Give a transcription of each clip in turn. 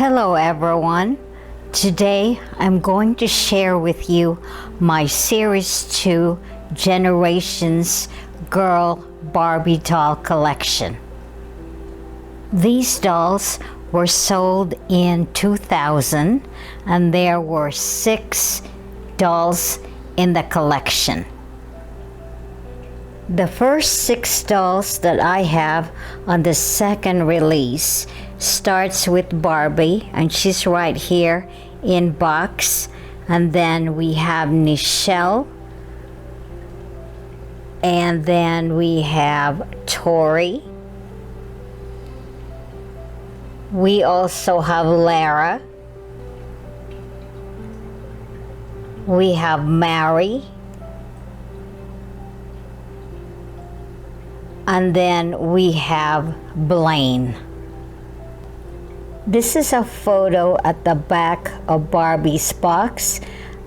Hello everyone. Today I'm going to share with you my Series 2 Generations Girl Barbie doll collection. These dolls were sold in 2000 and there were 6 dolls in the collection. The first 6 dolls that I have on the second release starts with Barbie, and she's right here in box. And then we have Nichelle, and then we have Tori. We also have Lara. We have Mary. And then we have Blaine. This is a photo at the back of Barbie's box,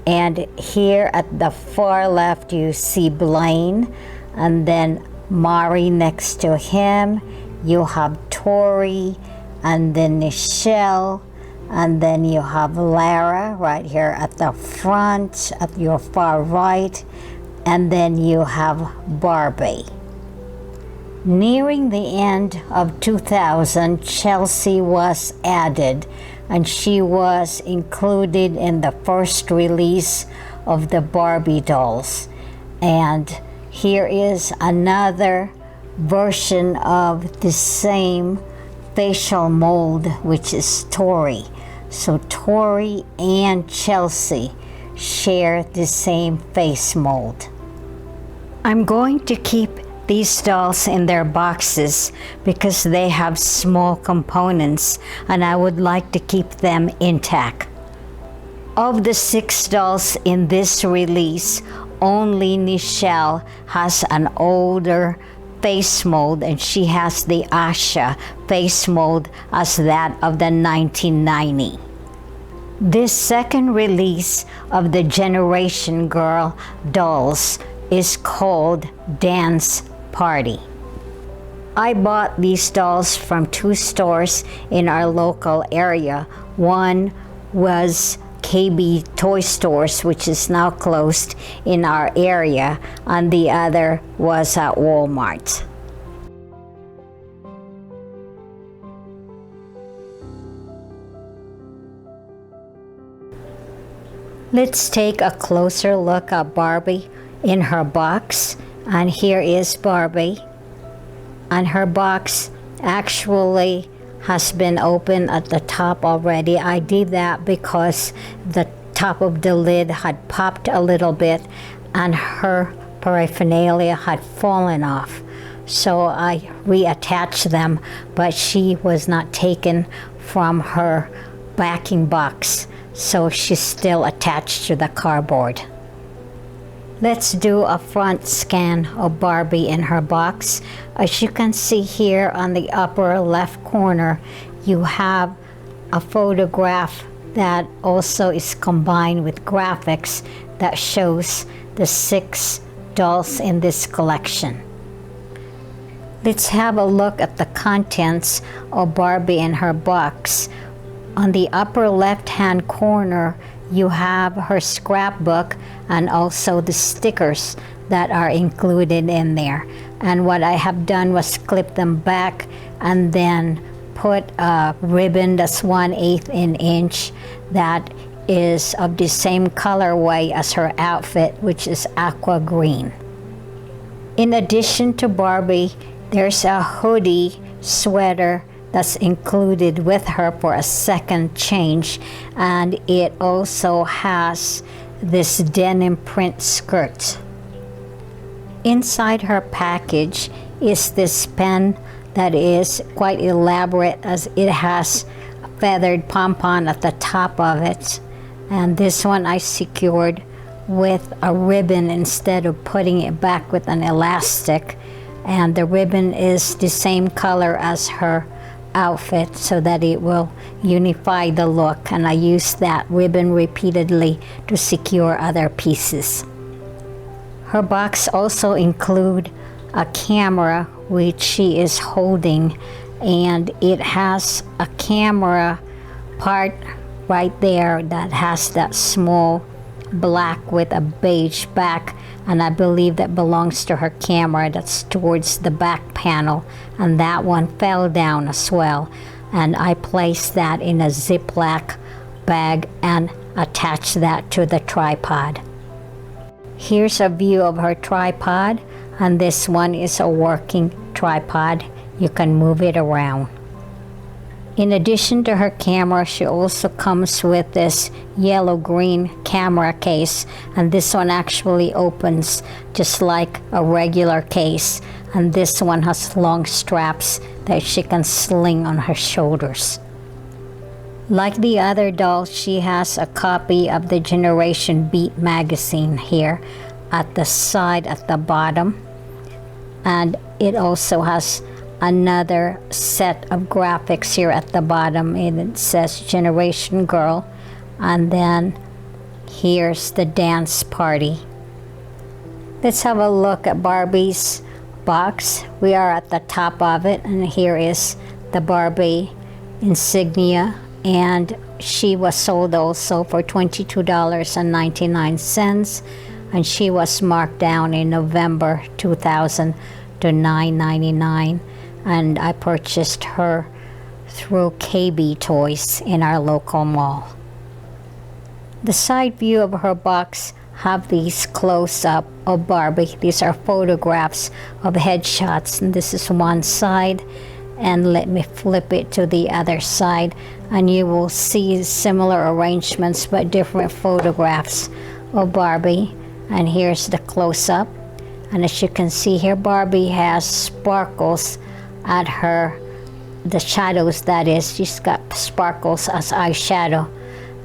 and here at the far left you see Blaine, and then Mari next to him. You have Tori, and then Nichelle, and then you have Lara right here at the front at your far right, and then you have Barbie. Nearing the end of 2000, Chelsie was added, and she was included in the first release of the Barbie dolls. And here is another version of the same facial mold, which is Tori. So Tori and Chelsie share the same face mold. I'm going to keep these dolls in their boxes because they have small components and I would like to keep them intact. Of the 6 dolls in this release, only Nichelle has an older face mold, and she has the Asha face mold as that of the 1990. This second release of the Generation Girl dolls is called Dance Party. I bought these dolls from 2 stores in our local area. One was KB Toy Stores, which is now closed in our area, and the other was at Walmart. Let's take a closer look at Barbie in her box. And here is Barbie, and her box actually has been opened at the top already. I did that because the top of the lid had popped a little bit and her paraphernalia had fallen off. So I reattached them, but she was not taken from her backing box, so she's still attached to the cardboard. Let's do a front scan of Barbie in her box. As you can see here on the upper left corner, you have a photograph that also is combined with graphics that shows the 6 dolls in this collection. Let's have a look at the contents of Barbie in her box. On the upper left-hand corner, you have her scrapbook and also the stickers that are included in there. And what I have done was clip them back and then put a ribbon that's 1/8 an inch that is of the same colorway as her outfit, which is aqua green. In addition to Barbie, there's a hoodie sweater that's included with her for a second change, and it also has this denim print skirt. Inside her package is this pen that is quite elaborate, as it has a feathered pompon at the top of it, and this one I secured with a ribbon instead of putting it back with an elastic, and the ribbon is the same color as her outfit so that it will unify the look, and I use that ribbon repeatedly to secure other pieces. Her box also include a camera which she is holding, and it has a camera part right there that has that small black with a beige back, and I believe that belongs to her camera. That's towards the back panel, and that one fell down as well, and I placed that in a Ziploc bag and attached that to the tripod. Here's a view of her tripod, and this one is a working tripod. You can move it around. In addition to her camera, she also comes with this yellow-green camera case, and this one actually opens just like a regular case, and this one has long straps that she can sling on her shoulders. Like the other doll, she has a copy of the Generation Beat magazine here at the side at the bottom, and it also has another set of graphics here at the bottom, and it says Generation Girl, and then here's the dance party. Let's have a look at Barbie's box. We are at the top of it, and here is the Barbie insignia, and she was sold also for $22.99, and she was marked down in November 2000 to $9.99, and I purchased her through KB Toys in our local mall. The side view of her box have these close-up of Barbie. These are photographs of headshots, and this is one side, and let me flip it to the other side, and you will see similar arrangements but different photographs of Barbie. And here's the close-up, and as you can see here, Barbie has sparkles at her, the shadows that is, she's got sparkles as eyeshadow,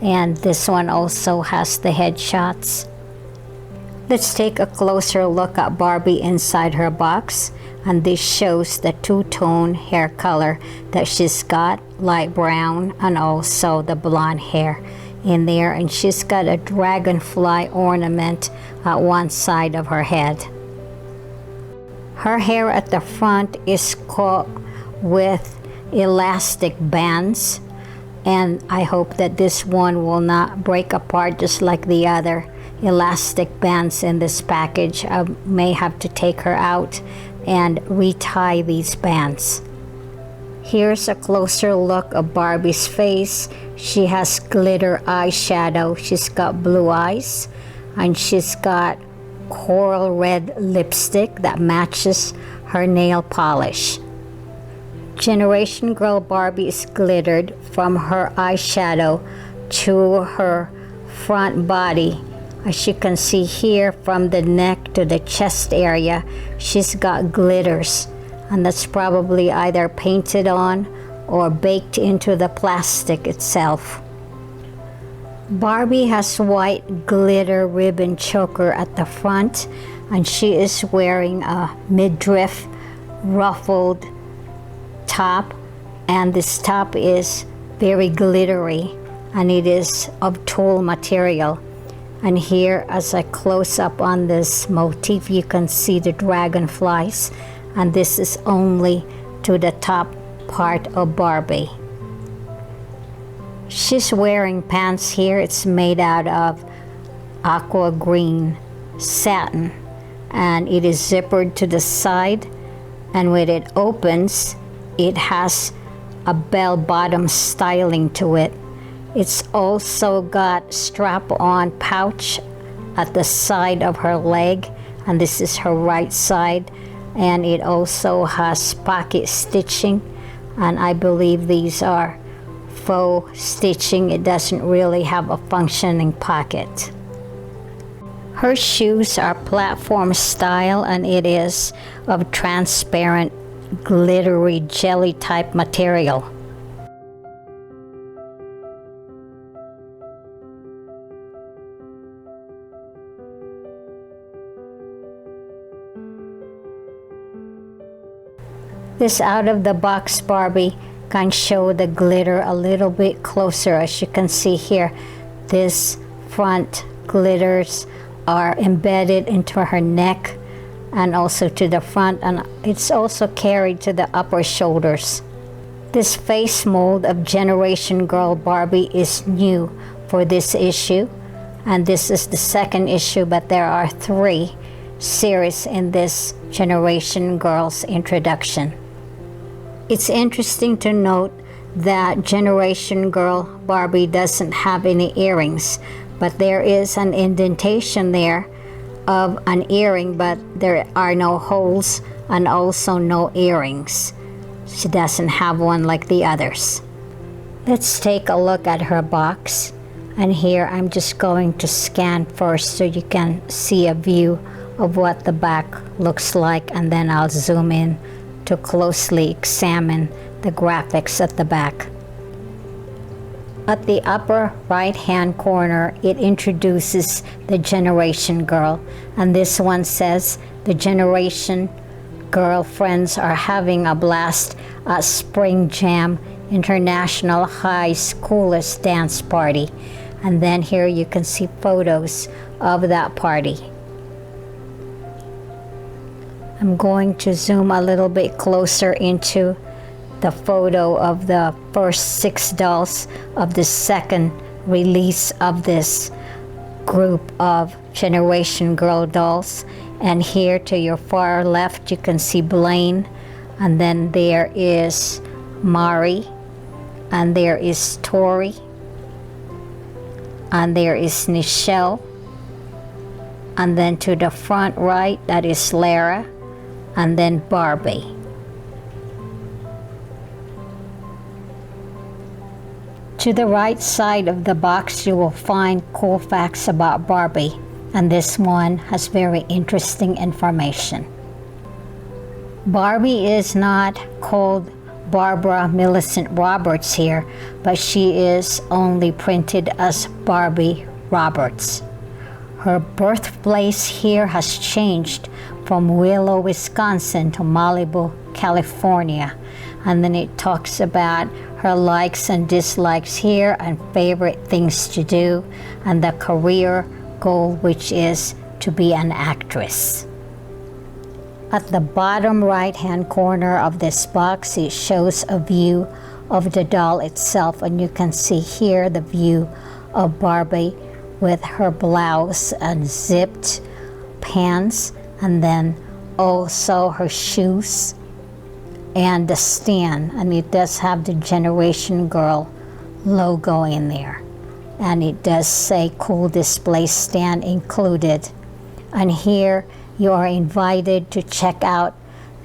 and this one also has the headshots. Let's take a closer look at Barbie inside her box, and this shows the two-tone hair color that she's got, light brown and also the blonde hair in there, and she's got a dragonfly ornament at one side of her head. Her hair at the front is caught with elastic bands, and I hope that this one will not break apart just like the other elastic bands in this package. I may have to take her out and retie these bands. Here's a closer look of Barbie's face. She has glitter eyeshadow, she's got blue eyes, and she's got coral red lipstick that matches her nail polish. Generation Girl Barbie is glittered from her eyeshadow to her front body. As you can see here, from the neck to the chest area, she's got glitters, and that's probably either painted on or baked into the plastic itself. Barbie has white glitter ribbon choker at the front, and she is wearing a midriff ruffled top, and this top is very glittery, and it is of tulle material. And here, as I close up on this motif, you can see the dragonflies, and this is only to the top part of Barbie. She's wearing pants here. It's made out of aqua green satin, and it is zippered to the side, and when it opens, it has a bell-bottom styling to it. It's also got strap-on pouch at the side of her leg, and this is her right side, and it also has pocket stitching, and I believe these are faux stitching. It doesn't really have a functioning pocket. Her shoes are platform style, and it is of transparent glittery jelly type material. This out of the box Barbie can show the glitter a little bit closer. As you can see here, this front glitters are embedded into her neck and also to the front, and it's also carried to the upper shoulders. This face mold of Generation Girl Barbie is new for this issue, and this is the second issue, but there are 3 series in this Generation Girls introduction. It's interesting to note that Generation Girl Barbie doesn't have any earrings, but there is an indentation there of an earring, but there are no holes and also no earrings. She doesn't have one like the others. Let's take a look at her box. And here I'm just going to scan first so you can see a view of what the back looks like, and then I'll zoom in to closely examine the graphics at the back. At the upper right hand corner, it introduces the Generation Girl, and this one says the Generation Girl friends are having a blast at Spring Jam International High Schoolers Dance Party. And then here you can see photos of that party. I'm going to zoom a little bit closer into the photo of the first 6 dolls of the second release of this group of Generation Girl dolls. And here to your far left you can see Blaine, and then there is Mari, and there is Tori, and there is Nichelle, and then to the front right that is Lara, and then Barbie. To the right side of the box you will find cool facts about Barbie, and this one has very interesting information. Barbie is not called Barbara Millicent Roberts here, but she is only printed as Barbie Roberts. Her birthplace here has changed from Willow, Wisconsin to Malibu, California. And then it talks about her likes and dislikes here and favorite things to do, and the career goal, which is to be an actress. At the bottom right hand corner of this box, it shows a view of the doll itself, and you can see here the view of Barbie with her blouse and zipped pants, and then also her shoes and the stand, and it does have the Generation Girl logo in there, and it does say cool display stand included. And here you are invited to check out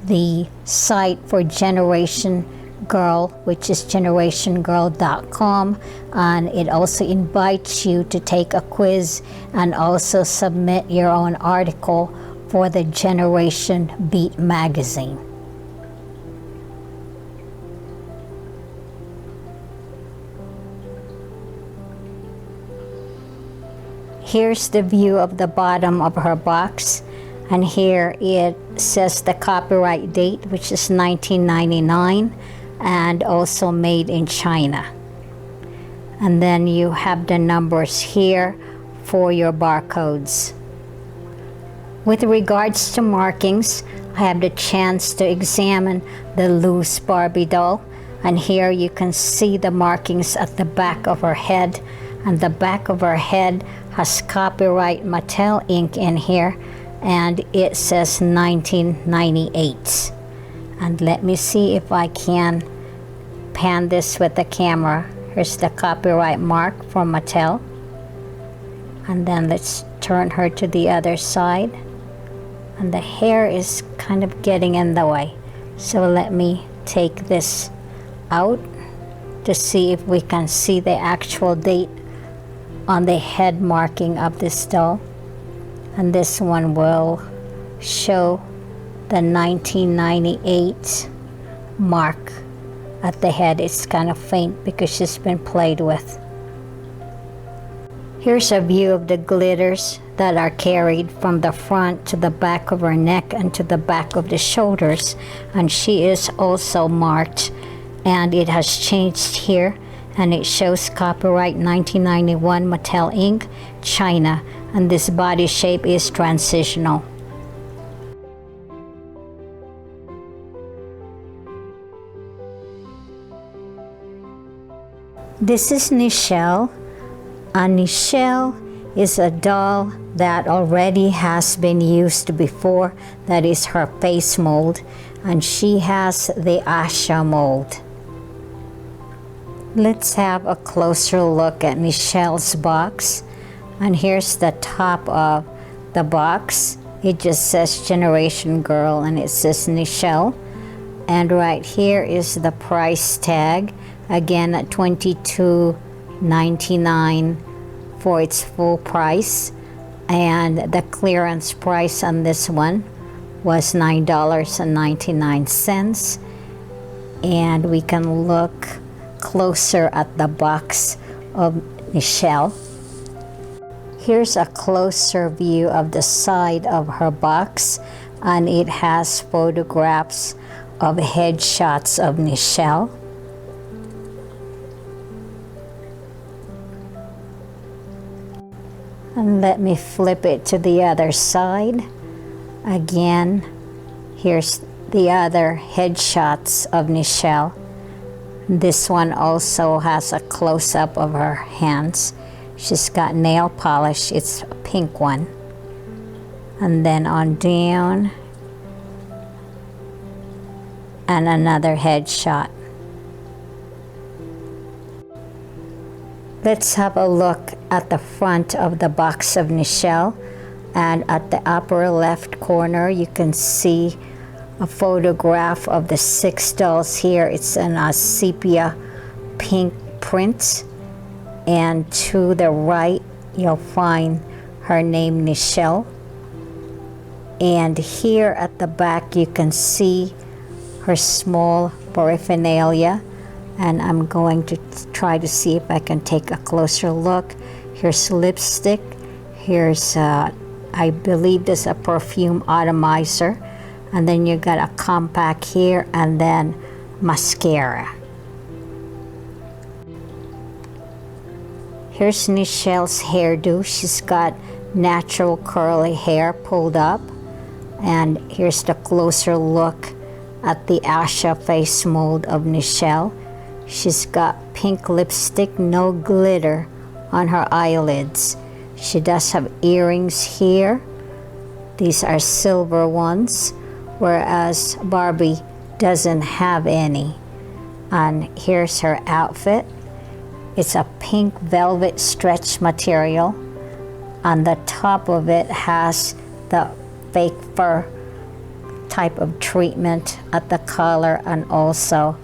the site for Generation Girl, which is generationgirl.com, and it also invites you to take a quiz and also submit your own article for the Generation Beat magazine. Here's the view of the bottom of her box, and here it says the copyright date, which is 1999, and also made in China. And then you have the numbers here for your barcodes. With regards to markings, I have the chance to examine the loose Barbie doll, and here you can see the markings at the back of her head, and the back of her head has copyright Mattel Inc. in here, and it says 1998. And let me see if I can pan this with the camera. Here's the copyright mark from Mattel, and then let's turn her to the other side, and the hair is kind of getting in the way, so let me take this out to see if we can see the actual date on the head marking of this doll. And this one will show the 1998 mark at the head. It's kind of faint because she's been played with. Here's a view of the glitters that are carried from the front to the back of her neck and to the back of the shoulders, and she is also marked, and it has changed here, and it shows copyright 1991 Mattel Inc. China, and this body shape is transitional. This is Nichelle. And Nichelle is a doll that already has been used before. That is her face mold. And she has the Asha mold. Let's have a closer look at Nichelle's box. And here's the top of the box. It just says Generation Girl and it says Nichelle. And right here is the price tag. Again at $22.99 for its full price. And the clearance price on this one was $9.99. And we can look closer at the box of Nichelle. Here's a closer view of the side of her box, and it has photographs of headshots of Nichelle. And let me flip it to the other side. Again, here's the other headshots of Nichelle. This one also has a close-up of her hands. She's got nail polish. It's a pink one. And then on down, and another headshot. Let's have a look at the front of the box of Nichelle. And at the upper left corner, you can see a photograph of the 6 dolls here. It's in a sepia pink print. And to the right, you'll find her name, Nichelle. And here at the back, you can see her small paraphernalia. And I'm going to try to see if I can take a closer look. Here's lipstick. Here's, I believe this is a perfume atomizer. And then you got a compact here, and then mascara. Here's Nichelle's hairdo. She's got natural curly hair pulled up. And here's the closer look at the Asha face mold of Nichelle. She's got pink lipstick, no glitter on her eyelids. She does have earrings here. These are silver ones, whereas Barbie doesn't have any. And here's her outfit. It's a pink velvet stretch material. On the top of it has the fake fur type of treatment at the collar and also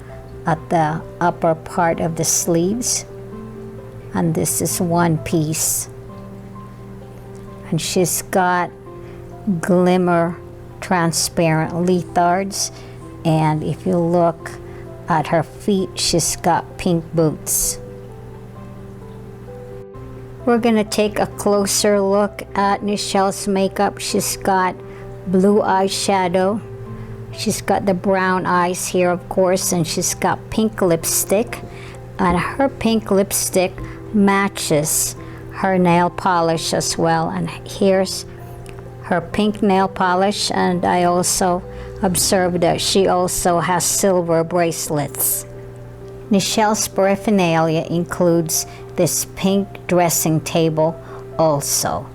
at the upper part of the sleeves. And this is one piece. And she's got glimmer transparent leotards. And if you look at her feet, she's got pink boots. We're gonna take a closer look at Nichelle's makeup. She's got blue eyeshadow. She's got the brown eyes here, of course, and she's got pink lipstick. And her pink lipstick matches her nail polish as well. And here's her pink nail polish, and I also observed that she also has silver bracelets. Nichelle's paraphernalia includes this pink dressing table also.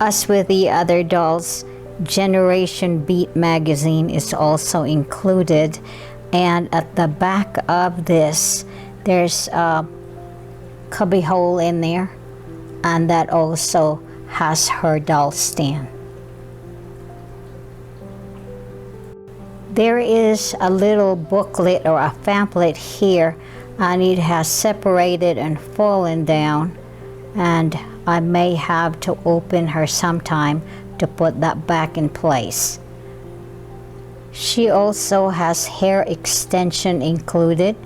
As with the other dolls, Generation Beat magazine is also included, and at the back of this there's a cubby hole in there, and that also has her doll stand. There is a little booklet or a pamphlet here, and it has separated and fallen down, and I may have to open her sometime to put that back in place. She also has hair extension included,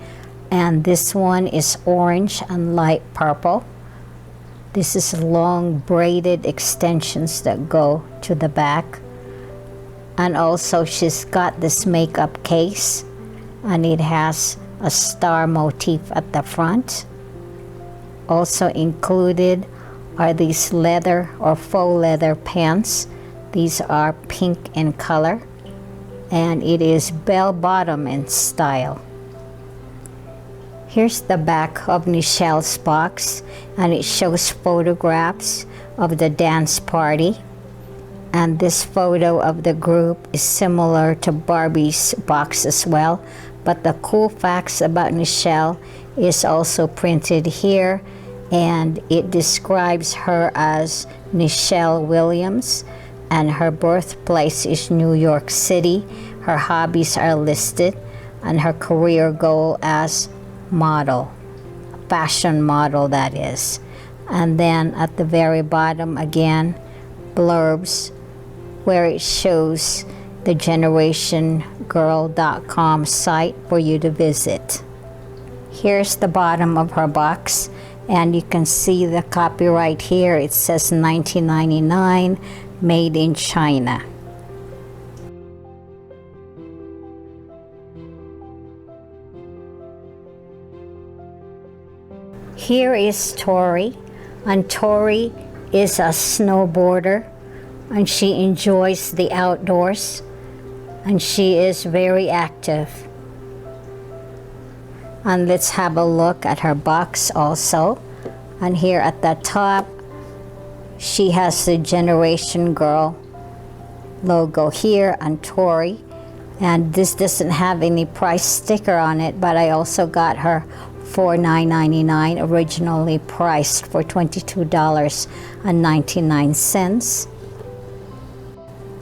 and this one is orange and light purple. This is long braided extensions that go to the back. And also she's got this makeup case, and it has a star motif at the front. Also included are these leather or faux leather pants. These are pink in color, and it is bell bottom in style. Here's the back of Nichelle's box, and it shows photographs of the dance party. And this photo of the group is similar to Barbie's box as well. But the cool facts about Nichelle is also printed here, and it describes her as Nichelle Williams, and her birthplace is New York City. Her hobbies are listed, and her career goal as model, fashion model that is. And then at the very bottom again, blurbs where it shows the generationgirl.com site for you to visit. Here's the bottom of her box, and you can see the copyright here. It says 1999, made in China. Here is Tori, and Tori is a snowboarder, and she enjoys the outdoors, and she is very active. And let's have a look at her box also. And here at the top, she has the Generation Girl logo here on Tori. And this doesn't have any price sticker on it, but I also got her for $9.99, originally priced for $22.99.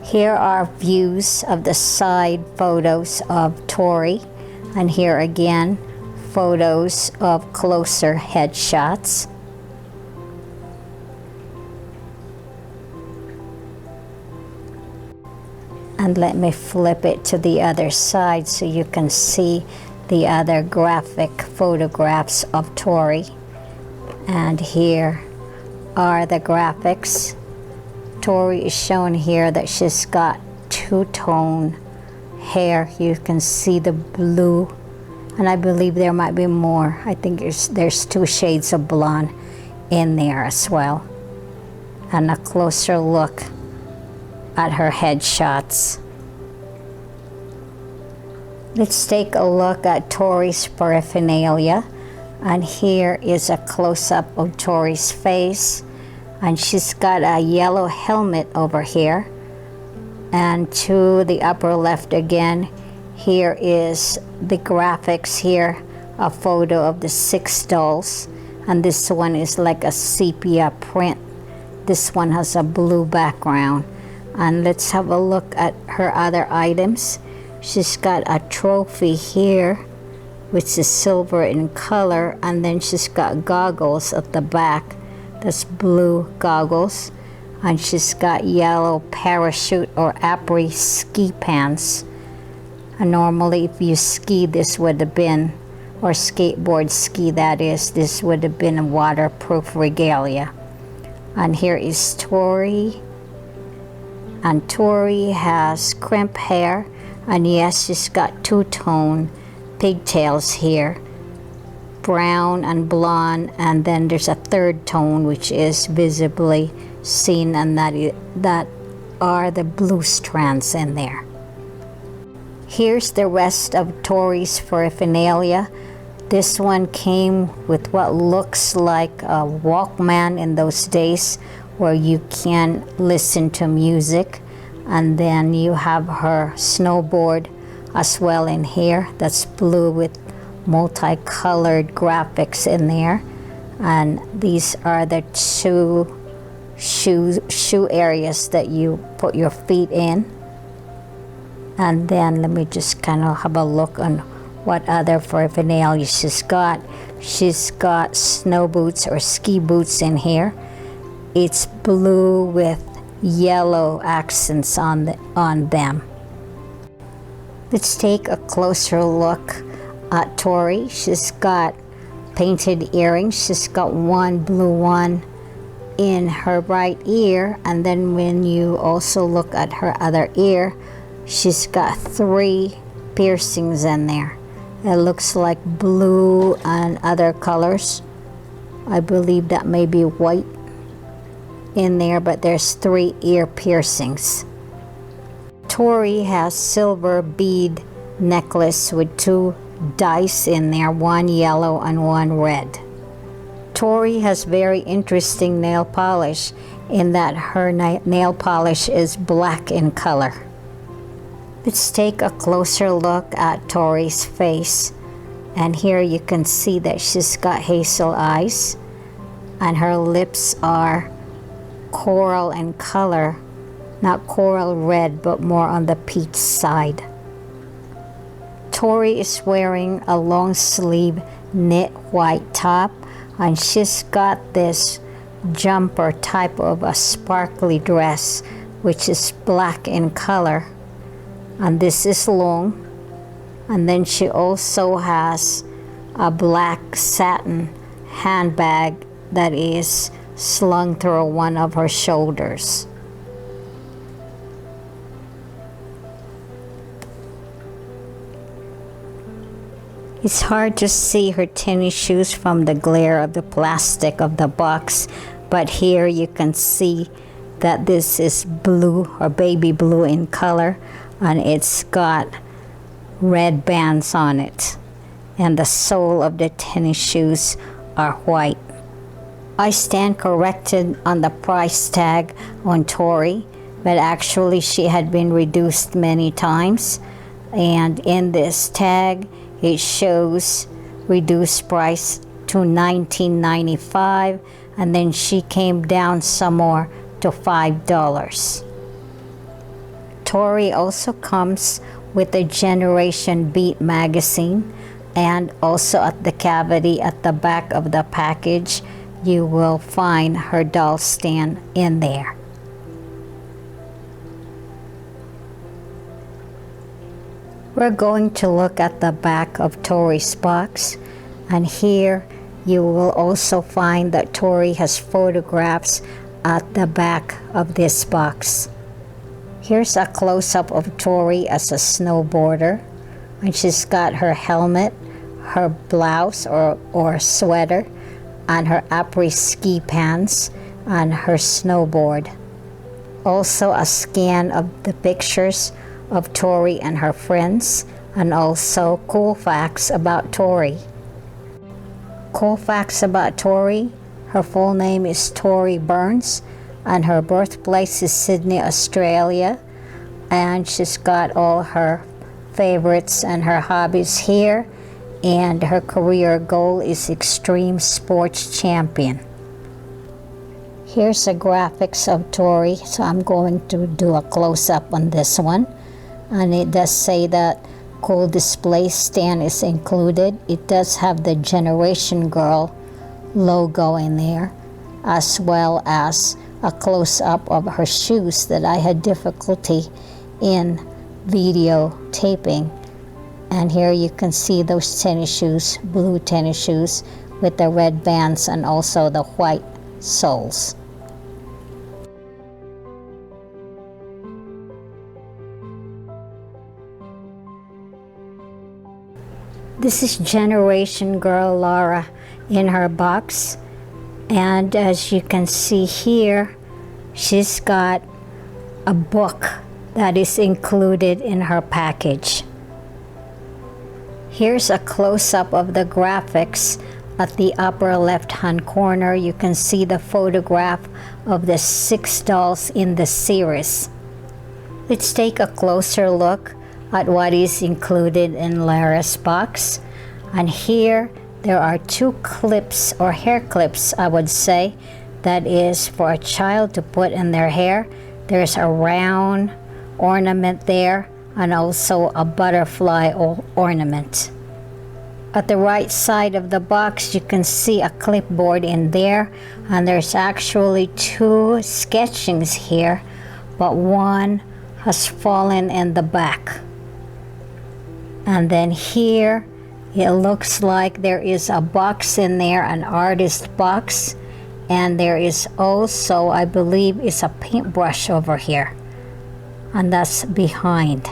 Here are views of the side photos of Tori, and here again photos of closer headshots. And let me flip it to the other side so you can see the other graphic photographs of Tori. And here are the graphics. Tori is shown here that she's got two-tone hair. You can see the blue, and I believe there might be more. I think there's two shades of blonde in there as well. And a closer look at her headshots. Let's take a look at Tori's paraphernalia, and here is a close-up of Tori's face, and she's got a yellow helmet over here. And to the upper left again, here is the graphics here, a photo of the 6 dolls, and this one is like a sepia print. This one has a blue background. And let's have a look at her other items. She's got a trophy here, which is silver in color, and then she's got goggles at the back. That's blue goggles. And she's got yellow parachute or après ski pants. And normally if you ski, this would have been, or skateboard ski that is, this would have been a waterproof regalia. And here is Tori. And Tori has crimp hair, and yes, she's got two-tone pigtails here, brown and blonde, and then there's a third tone which is visibly seen, and that are the blue strands in there. Here's the rest of Tori's paraphernalia. This one came with what looks like a Walkman in those days, where you can listen to music. And then you have her snowboard as well in here. That's blue with multicolored graphics in there. And these are the two shoe areas that you put your feet in. And then let me just kind of have a look on what other paraphernalia she's got. She's got snow boots or ski boots in here. It's blue with yellow accents on them. Let's take a closer look at Tori. She's got painted earrings. She's got one blue one in her right ear, and then when you also look at her other ear, she's got 3 piercings in there. It looks like blue and other colors. I believe that may be white in there, but there's 3 ear piercings. Tori has silver bead necklace with 2 dice in there, one yellow and one red. Tori has very interesting nail polish in that her nail polish is black in color. Let's take a closer look at Tori's face. And here you can see that she's got hazel eyes and her lips are coral in color, not coral red, but more on the peach side. Tori is wearing a long sleeve knit white top, and she's got this jumper type of a sparkly dress, which is black in color, and this is long. And then she also has a black satin handbag that is slung through one of her shoulders. It's hard to see her tennis shoes from the glare of the plastic of the box, but here you can see that this is blue or baby blue in color, and it's got red bands on it, and the sole of the tennis shoes are white. I stand corrected on the price tag on Tori, but actually she had been reduced many times, and in this tag it shows reduced price to $19.95, and then she came down some more to $5. Tori also comes with the Generation Beat magazine, and also at the cavity at the back of the package you will find her doll stand in there. We're going to look at the back of Tori's box, and here you will also find that Tori has photographs at the back of this box. Here's a close-up of Tori as a snowboarder, and she's got her helmet, her blouse or sweater, and her après-ski pants, and her snowboard. Also a scan of the pictures of Tori and her friends, and also cool facts about Tori. Cool facts about Tori: her full name is Tori Burns, and her birthplace is Sydney, Australia, and she's got all her favorites and her hobbies here, and her career goal is extreme sports champion. Here's the graphics of Tori, so I'm going to do a close-up on this one, and it does say that cool display stand is included. It does have the Generation Girl logo in there, as well as a close-up of her shoes that I had difficulty in videotaping. And here you can see those tennis shoes, blue tennis shoes with the red bands and also the white soles. This is Generation Girl Lara in her box, and as you can see here, she's got a book that is included in her package. Here's a close-up of the graphics. At the upper left-hand corner, you can see the photograph of the 6 dolls in the series. Let's take a closer look at what is included in Lara's box. And here there are 2 clips, or hair clips I would say, that is for a child to put in their hair. There's a round ornament there, and also a butterfly ornament. At the right side of the box you can see a clipboard in there, and there's actually 2 sketchings here, but one has fallen in the back. And then here it looks like there is a box in there, an artist box, and there is also, I believe, is a paintbrush over here, and that's behind.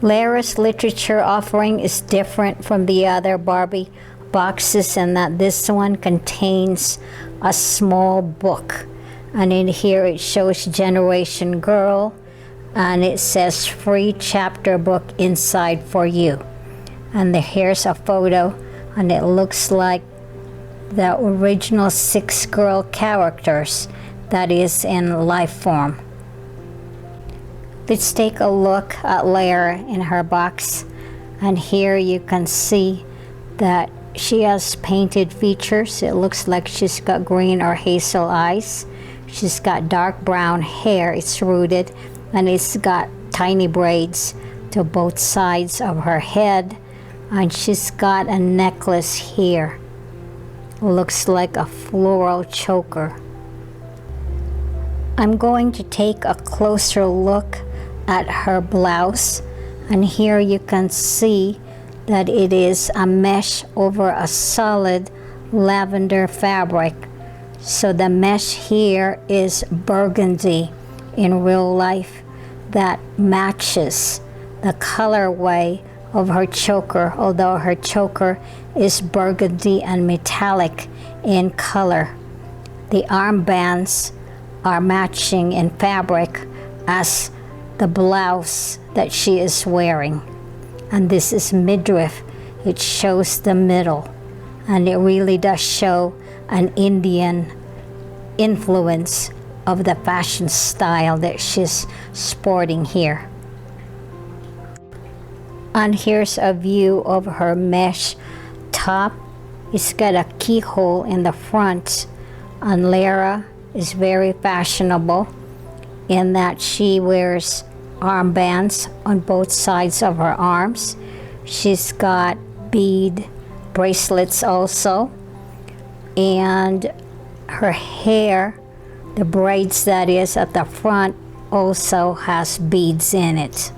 Lara's literature offering is different from the other Barbie boxes in that this one contains a small book, and in here it shows Generation Girl, and it says free chapter book inside for you. And here's a photo, and it looks like the original 6 girl characters that is in life form. Let's take a look at Lara in her box, and here you can see that she has painted features. It looks like she's got green or hazel eyes. She's got dark brown hair. It's rooted, and it's got tiny braids to both sides of her head, and she's got a necklace here. Looks like a floral choker. I'm going to take a closer look at her blouse, and here you can see that it is a mesh over a solid lavender fabric. So the mesh here is burgundy in real life that matches the colorway of her choker, although her choker is burgundy and metallic in color. The armbands are matching in fabric as the blouse that she is wearing. And this is midriff. It shows the middle, and it really does show an Indian influence of the fashion style that she's sporting here. And here's a view of her mesh top. It's got a keyhole in the front, and Lara is very fashionable in that she wears armbands on both sides of her arms. She's got bead bracelets also, and her hair, the braids that is at the front, also has beads in it.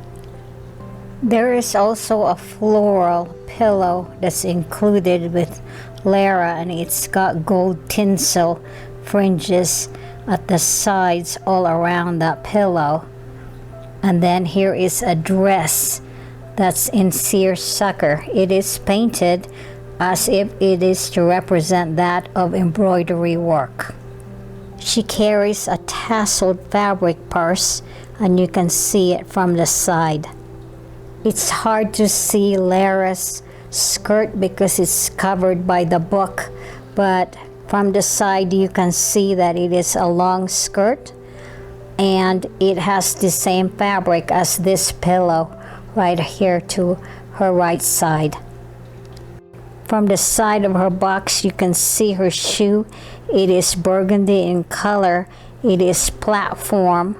There is also a floral pillow that's included with Lara, and it's got gold tinsel fringes at the sides all around that pillow. And then here is a dress that's in seersucker. It is painted as if it is to represent that of embroidery work. She carries a tasseled fabric purse, and you can see it from the side. It's hard to see Lara's skirt because it's covered by the book, but from the side you can see that it is a long skirt, and it has the same fabric as this pillow right here to her right side. From the side of her box you can see her shoe. It is burgundy in color. It is platform,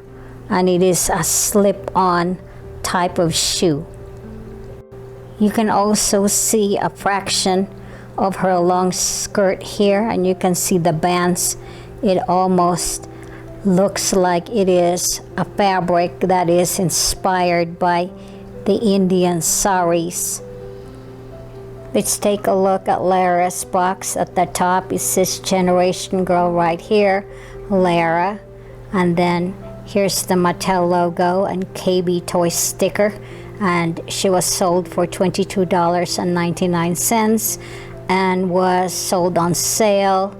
and it is a slip-on type of shoe. You can also see a fraction of her long skirt here, and you can see the bands. It almost looks like it is a fabric that is inspired by the Indian saris. Let's take a look at Lara's box. At the top it says Generation Girl right here, Lara, and then here's the Mattel logo and KB toy sticker, and she was sold for $22.99 and was sold on sale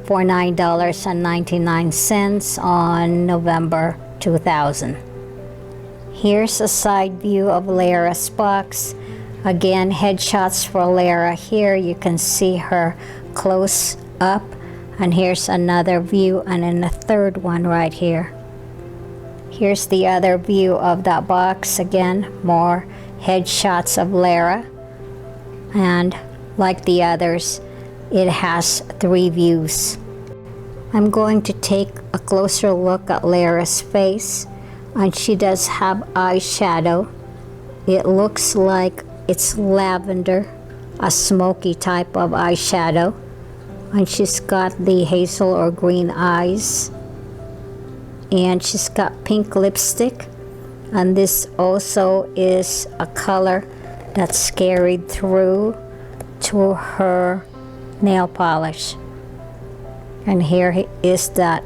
for $9.99 on November 2000. Here's a side view of Lara's box. Again, headshots for Lara. Here you can see her close up, and here's another view, and then a third one right here. Here's the other view of that box. Again, more headshots of Lara, and like the others, it has 3 views. I'm going to take a closer look at Lara's face, and she does have eyeshadow. It looks like it's lavender, a smoky type of eyeshadow, and she's got the hazel or green eyes, and she's got pink lipstick, and this also is a color that's carried through to her nail polish. And here is that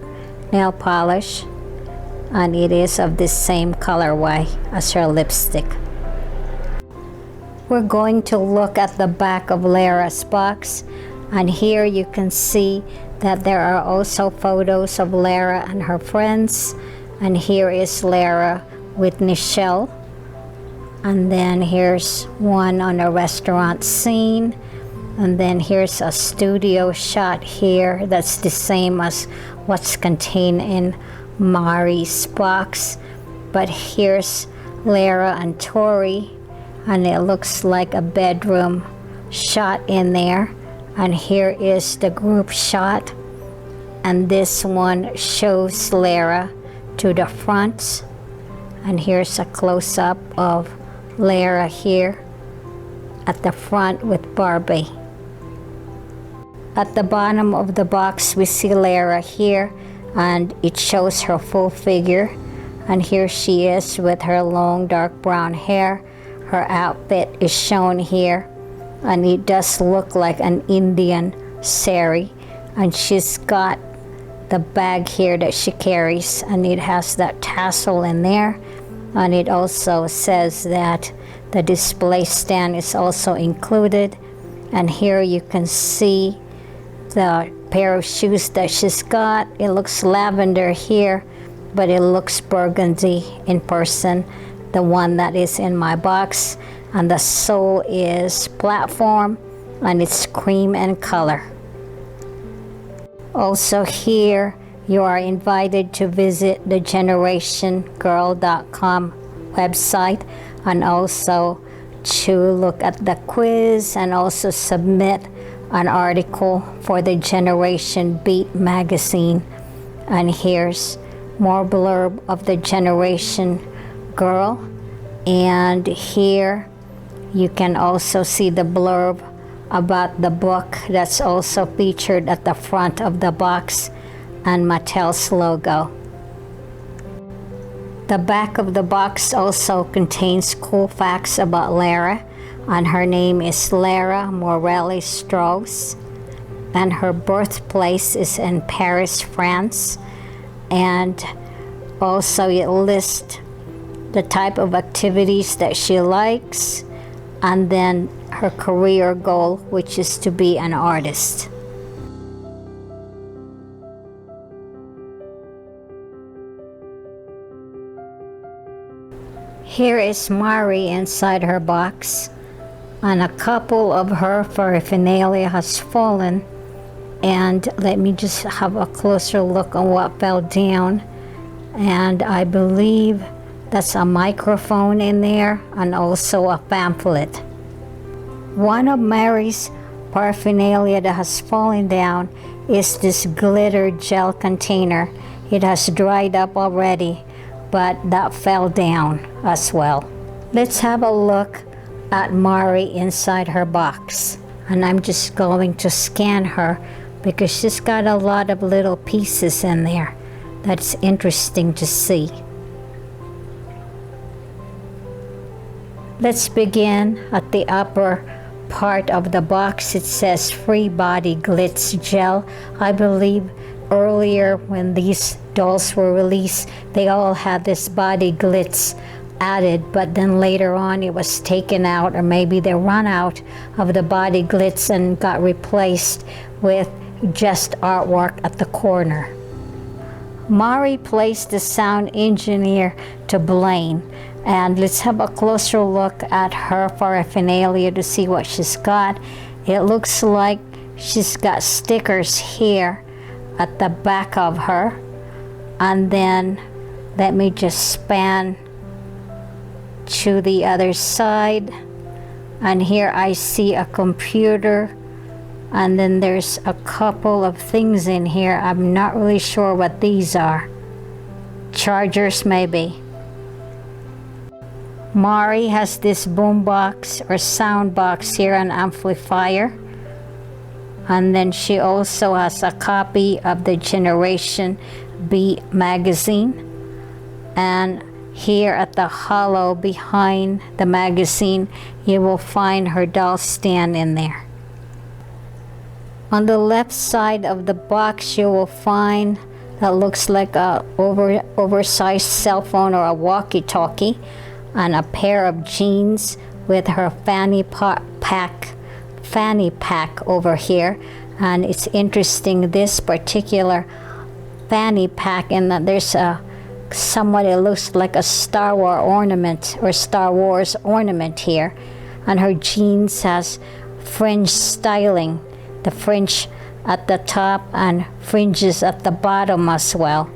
nail polish, and it is of the same colorway as her lipstick. We're going to look at the back of Lara's box, and here you can see that there are also photos of Lara and her friends, and here is Lara with Nichelle, And then here's one on a restaurant scene. And then here's a studio shot here that's the same as what's contained in Mari's box. But here's Lara and Tori, and it looks like a bedroom shot in there. And here is the group shot, and this one shows Lara to the front, and here's a close-up of Lara here at the front with Barbie. At the bottom of the box we see Lara here, and it shows her full figure, and here she is with her long dark brown hair. Her outfit is shown here, and it does look like an Indian sari, and she's got the bag here that she carries, and it has that tassel in there, and it also says that the display stand is also included. And here you can see the pair of shoes that she's got. It looks lavender here, but it looks burgundy in person, the one that is in my box. And the sole is platform, and it's cream in color. Also here, you are invited to visit the GenerationGirl.com website, and also to look at the quiz, and also submit an article for the Generation Beat magazine. And here's more blurb of the Generation Girl. And here you can also see the blurb about the book that's also featured at the front of the box, and Mattel's logo. The back of the box also contains cool facts about Lara, and her name is Lara Morelli Strauss, and her birthplace is in Paris, France. And also it lists the type of activities that she likes, and then her career goal, which is to be an artist. Here is Mari inside her box, and a couple of her paraphernalia has fallen. And let me just have a closer look on what fell down. And I believe that's a microphone in there, and also a pamphlet. One of Mary's paraphernalia that has fallen down is this glitter gel container. It has dried up already, but that fell down as well. Let's have a look at Mari inside her box. And I'm just going to scan her because she's got a lot of little pieces in there. That's interesting to see. Let's begin at the upper part of the box. It says Free Body Glitz Gel. I believe earlier when these dolls were released, they all had this body glitz added, but then later on it was taken out, or maybe they run out of the body glitz and got replaced with just artwork at the corner. Mari plays the sound engineer to Blaine, and let's have a closer look at her paraphernalia to see what she's got. It looks like she's got stickers here at the back of her, and then let me just span to the other side, and here I see a computer, and then there's a couple of things in here. I'm not really sure what these are. Chargers maybe. Mari has this boom box or sound box here, an amplifier, and then she also has a copy of the Generation Beat magazine, and here at the hollow behind the magazine you will find her doll stand in there. On the left side of the box you will find that looks like a oversized cell phone or a walkie-talkie, and a pair of jeans with her fanny pack over here. And it's interesting, this particular fanny pack, in that there's a somewhat, it looks like a Star Wars ornament or Star Wars ornament here. And her jeans has fringe styling, the fringe at the top and fringes at the bottom as well.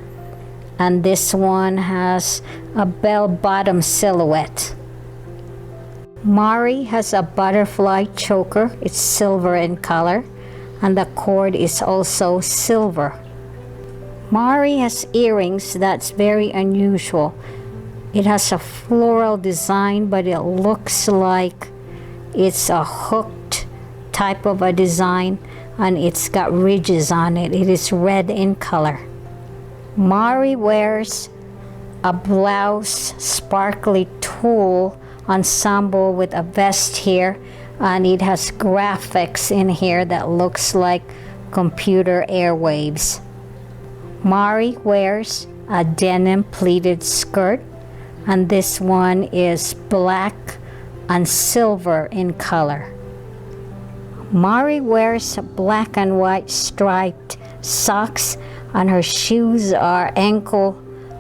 And this one has a bell-bottom silhouette. Mari has a butterfly choker. It's silver in color, and the cord is also silver. Mari has earrings that's very unusual. It has a floral design, but it looks like it's a hooked type of a design, and it's got ridges on it. It is red in color. Mari wears a blouse, sparkly tulle ensemble with a vest here, and it has graphics in here that looks like computer airwaves. Mari wears a denim pleated skirt, and this one is black and silver in color. Mari wears black and white striped socks, and her shoes are ankle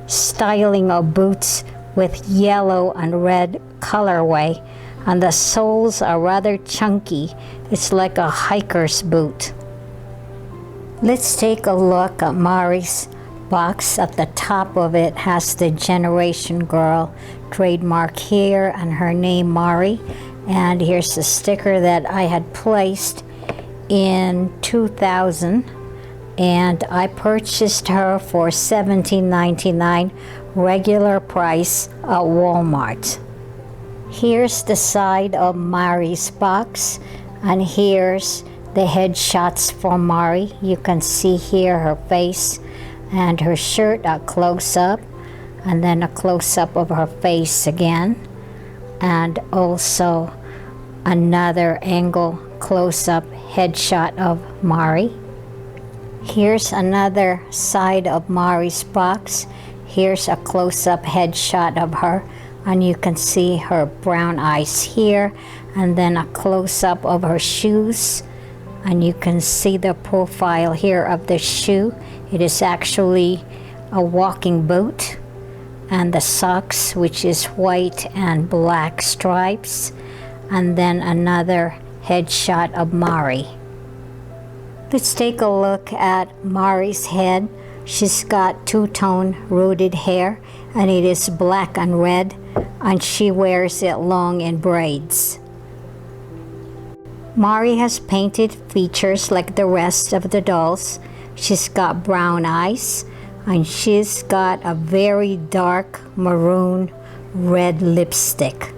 styling of boots with yellow and red colorway, and the soles are rather chunky. It's like a hiker's boot. Let's take a look at Mari's box. At the top of it has the Generation Girl trademark here and her name Mari. And here's a sticker that I had placed in 2000, and I purchased her for $17.99 regular price at Walmart. Here's the side of Mari's box, and here's the headshots for Mari. You can see here her face and her shirt, a close-up, and then a close-up of her face again, and also another angle close-up headshot of Mari. Here's another side of Mari's box. Here's a close-up headshot of her, and you can see her brown eyes here, and then a close-up of her shoes, and you can see the profile here of the shoe. It is actually a walking boot, and the socks, which is white and black stripes, and then another headshot of Mari. Let's take a look at Mari's head. She's got two-tone rooted hair, and it is black and red, and she wears it long in braids. Mari has painted features like the rest of the dolls. She's got brown eyes, and she's got a very dark maroon red lipstick.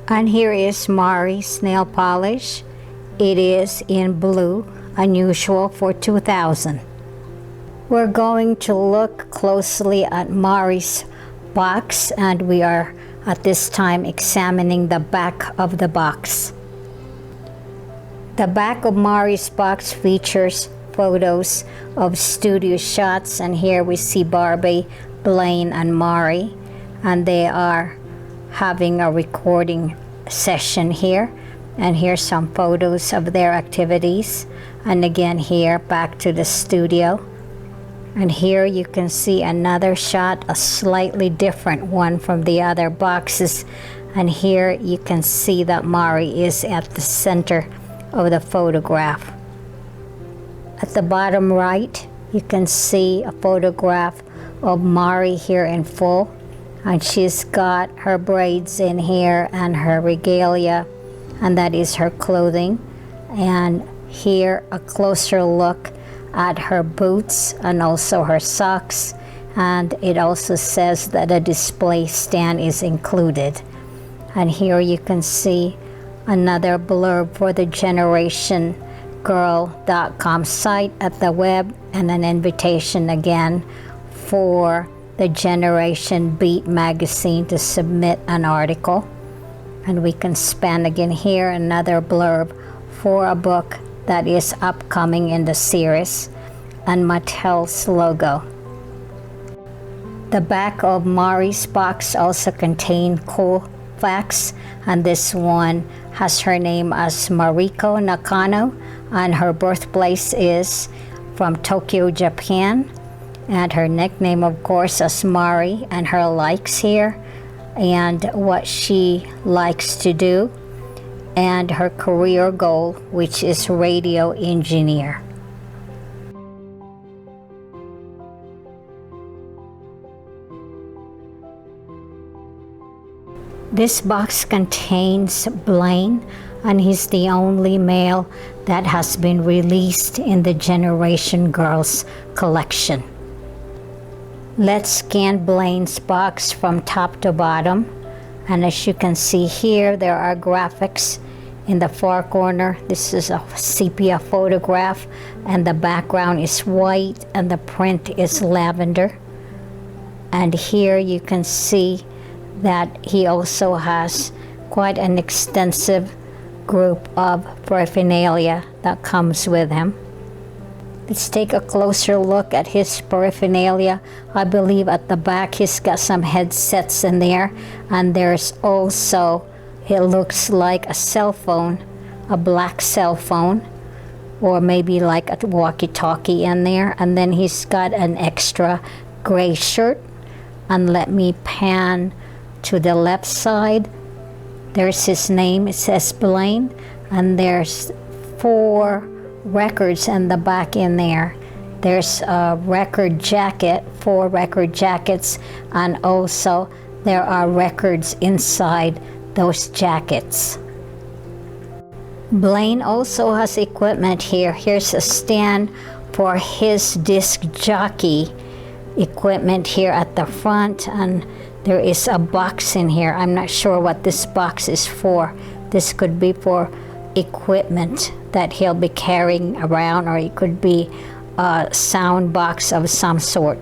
And here is Mari's nail polish. It is in blue, unusual for 2000. We're going to look closely at Mari's box, and we are at this time examining the back of the box. The back of Mari's box features photos of studio shots, and here we see Barbie, Blaine, and Mari, and they are having a recording session here. And here's some photos of their activities, and again here back to the studio. And here you can see another shot, a slightly different one from the other boxes, and here you can see that Mari is at the center of the photograph. At the bottom right, you can see a photograph of Mari here in full, and she's got her braids in here and her regalia, and that is her clothing. And here a closer look at her boots and also her socks, and it also says that a display stand is included. And here you can see another blurb for the GenerationGirl.com site at the web, and an invitation again for the Generation Beat magazine to submit an article. And we can span again here another blurb for a book that is upcoming in the series, and Mattel's logo. The back of Mari's box also contains cool facts, and this one has her name as Mariko Nakano, and her birthplace is from Tokyo, Japan. and her nickname, of course, is Mari, and her likes here, and what she likes to do, and her career goal, which is radio engineer. This box contains Blaine, and he's the only male that has been released in the Generation Girls collection. Let's scan Blaine's box from top to bottom, and as you can see here, there are graphics in the far corner. This is a sepia photograph, and the background is white and the print is lavender. And here you can see that he also has quite an extensive group of paraphernalia that comes with him. Let's take a closer look at his paraphernalia. I believe at the back he's got some headsets in there, and there's also, it looks like a cell phone, a black cell phone, or maybe like a walkie-talkie in there. And then he's got an extra gray shirt. And let me pan to the left side. There's his name, it says Blaine, and there's 4 records in the back in there. There's a record jacket, 4 record jackets, and also there are records inside those jackets. Blaine also has equipment here. Here's a stand for his disc jockey equipment here at the front, and there is a box in here. I'm not sure what this box is for. This could be for equipment that he'll be carrying around, or it could be a sound box of some sort.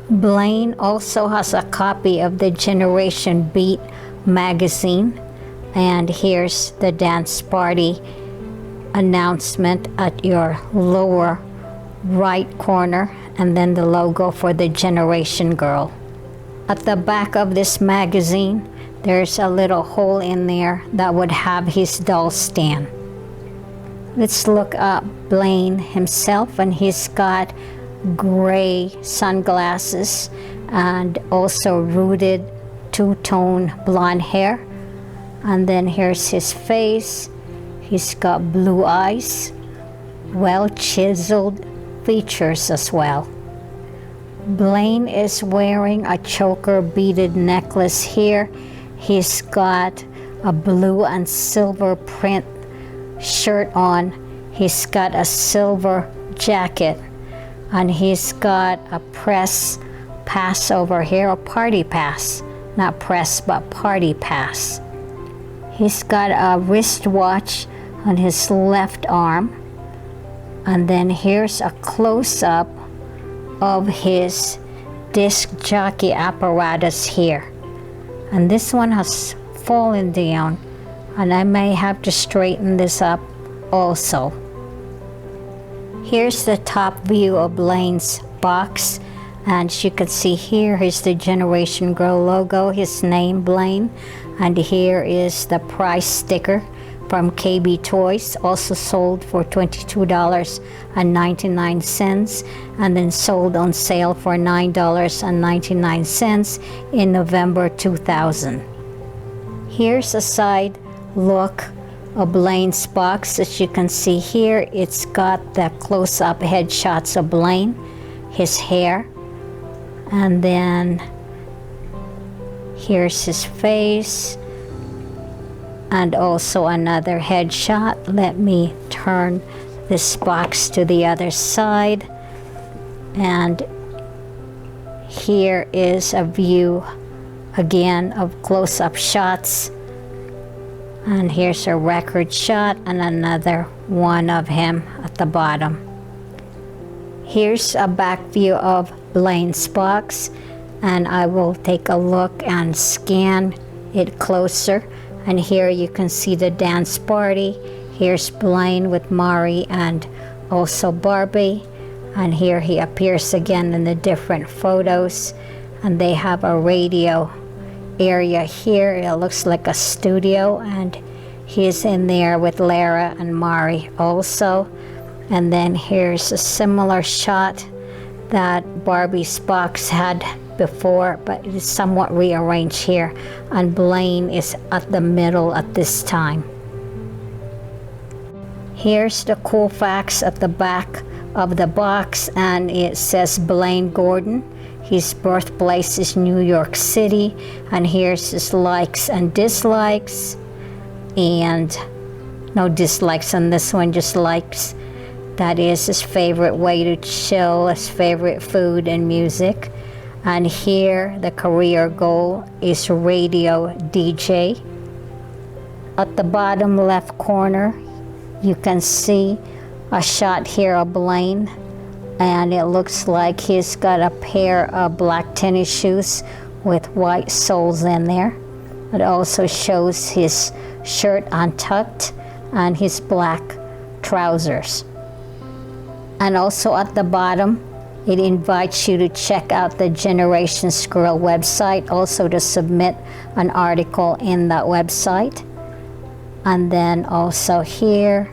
Blaine also has a copy of the Generation Beat magazine, and here's the dance party announcement at your lower right corner, and then the logo for the Generation Girl. At the back of this magazine, there's a little hole in there that would have his doll stand. Let's look up Blaine himself, and he's got gray sunglasses and also rooted two-tone blonde hair. And then here's his face. He's got blue eyes, well chiseled features as well. Blaine is wearing a choker beaded necklace here. He's got a blue and silver print shirt on. He's got a silver jacket, and he's got a press pass over here, a party pass, not press but party pass. He's got a wristwatch on his left arm, and then here's a close-up of his disc jockey apparatus here, and this one has fallen down, and I may have to straighten this up also. Here's the top view of Blaine's box, and as you can see here, here's the Generation Girl logo, his name Blaine, and here is the price sticker from KB Toys, also sold for $22.99, and then sold on sale for $9.99 in November 2000. Here's a side look of Blaine's box. As you can see here, it's got the close-up headshots of Blaine, his hair, and then here's his face, and also another headshot. Let me turn this box to the other side, and here is a view again of close-up shots, and here's a record shot and another one of him at the bottom. Here's a back view of Blaine's box, and I will take a look and scan it closer. And here you can see the dance party. Here's Blaine with Mari and also Barbie. And here he appears again in the different photos. And they have a radio area here. It looks like a studio. And he's in there with Lara and Mari also. And then here's a similar shot that Barbie's box had before, but it is somewhat rearranged here, and Blaine is at the middle at this time. Here's the cool facts at the back of the box, and it says Blaine Gordon. His birthplace is New York City, and here's his likes and dislikes, and no dislikes on this one, just likes. That is his favorite way to chill, his favorite food and music. And here the career goal is radio DJ. At the bottom left corner, you can see a shot here of Blaine, and it looks like he's got a pair of black tennis shoes with white soles in there. It also shows his shirt untucked and his black trousers. And also at the bottom, it invites you to check out the Generation Squirrel website, also to submit an article in that website. And then also here,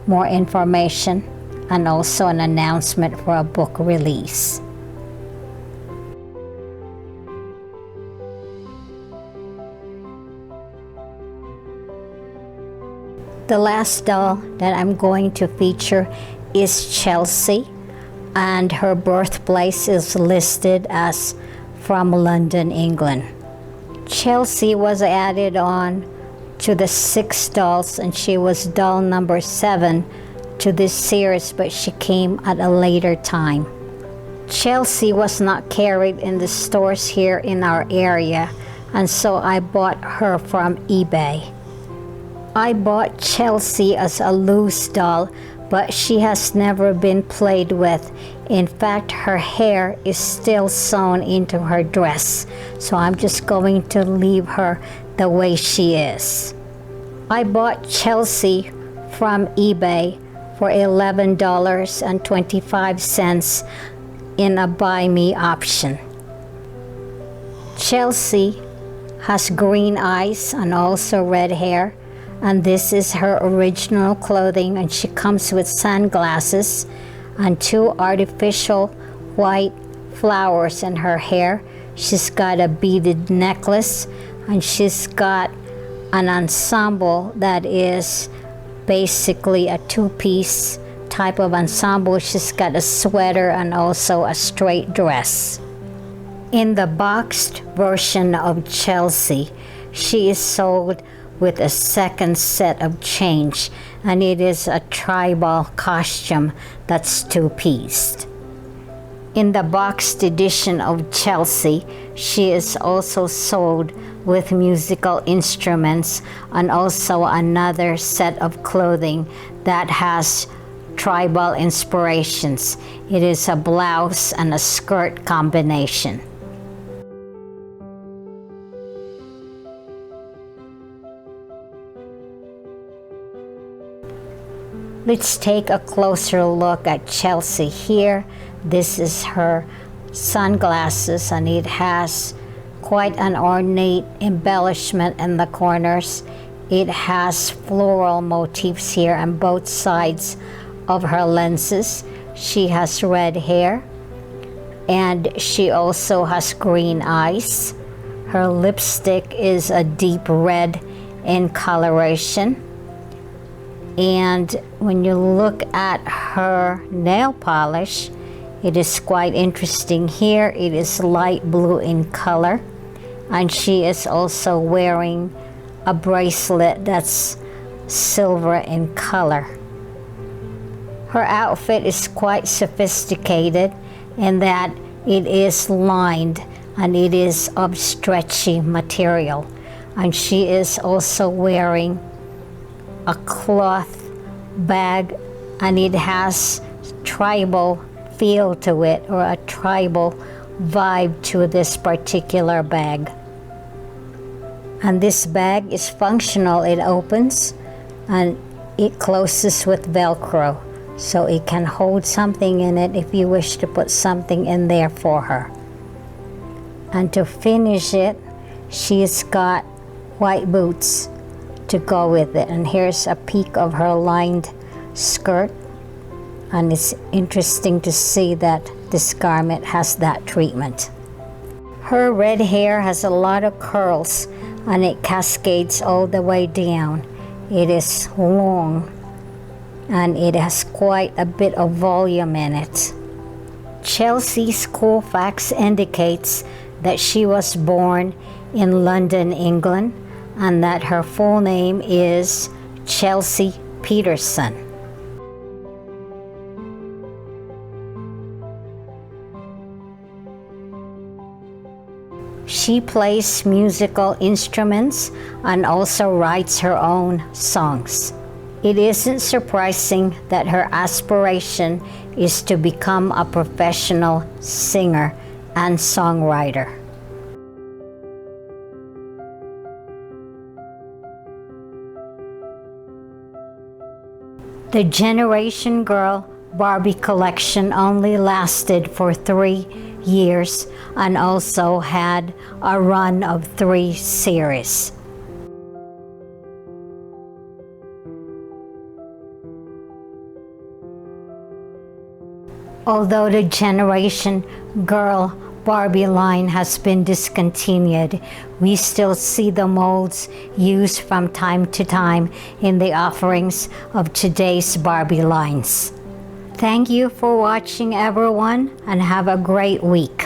more information and also an announcement for a book release. The last doll that I'm going to feature is Chelsie, and her birthplace is listed as from London, England. Chelsie was added on to the 6 dolls, and she was doll number 7 to this series, but she came at a later time. Chelsie was not carried in the stores here in our area, and so I bought her from eBay. I bought Chelsie as a loose doll, but she has never been played with. In fact, her hair is still sewn into her dress, so I'm just going to leave her the way she is. I bought Chelsie from eBay for $11.25 in a buy me option. Chelsie has green eyes and also red hair, and this is her original clothing, and she comes with sunglasses and 2 artificial white flowers in her hair. She's got a beaded necklace, and she's got an ensemble that is basically a 2-piece type of ensemble. She's got a sweater and also a straight dress. In the boxed version of Chelsie, she is sold with a second set of change, and it is a tribal costume that's 2-pieced. In the boxed edition of Chelsie, she is also sold with musical instruments and also another set of clothing that has tribal inspirations. It is a blouse and a skirt combination. Let's take a closer look at Chelsie here. This is her sunglasses, and it has quite an ornate embellishment in the corners. It has floral motifs here on both sides of her lenses. She has red hair, and she also has green eyes. Her lipstick is a deep red in coloration. And when you look at her nail polish, it is quite interesting here. It is light blue in color, and she is also wearing a bracelet that's silver in color. Her outfit is quite sophisticated in that it is lined and it is of stretchy material, and she is also wearing a cloth bag, and it has tribal feel to it, or a tribal vibe to this particular bag. And this bag is functional. It opens and it closes with Velcro, so it can hold something in it if you wish to put something in there for her. And to finish it, she's got white boots to go with it. And here's a peek of her lined skirt, and it's interesting to see that this garment has that treatment. Her red hair has a lot of curls and it cascades all the way down. It is long and it has quite a bit of volume in it. Chelsea's cool facts indicates that she was born in London, England, and that her full name is Chelsie Peterson. She plays musical instruments and also writes her own songs. It isn't surprising that her aspiration is to become a professional singer and songwriter. The Generation Girl Barbie collection only lasted for 3 years and also had a run of 3 series. Although the Generation Girl Barbie line has been discontinued, we still see the molds used from time to time in the offerings of today's Barbie lines. Thank you for watching, everyone, and have a great week.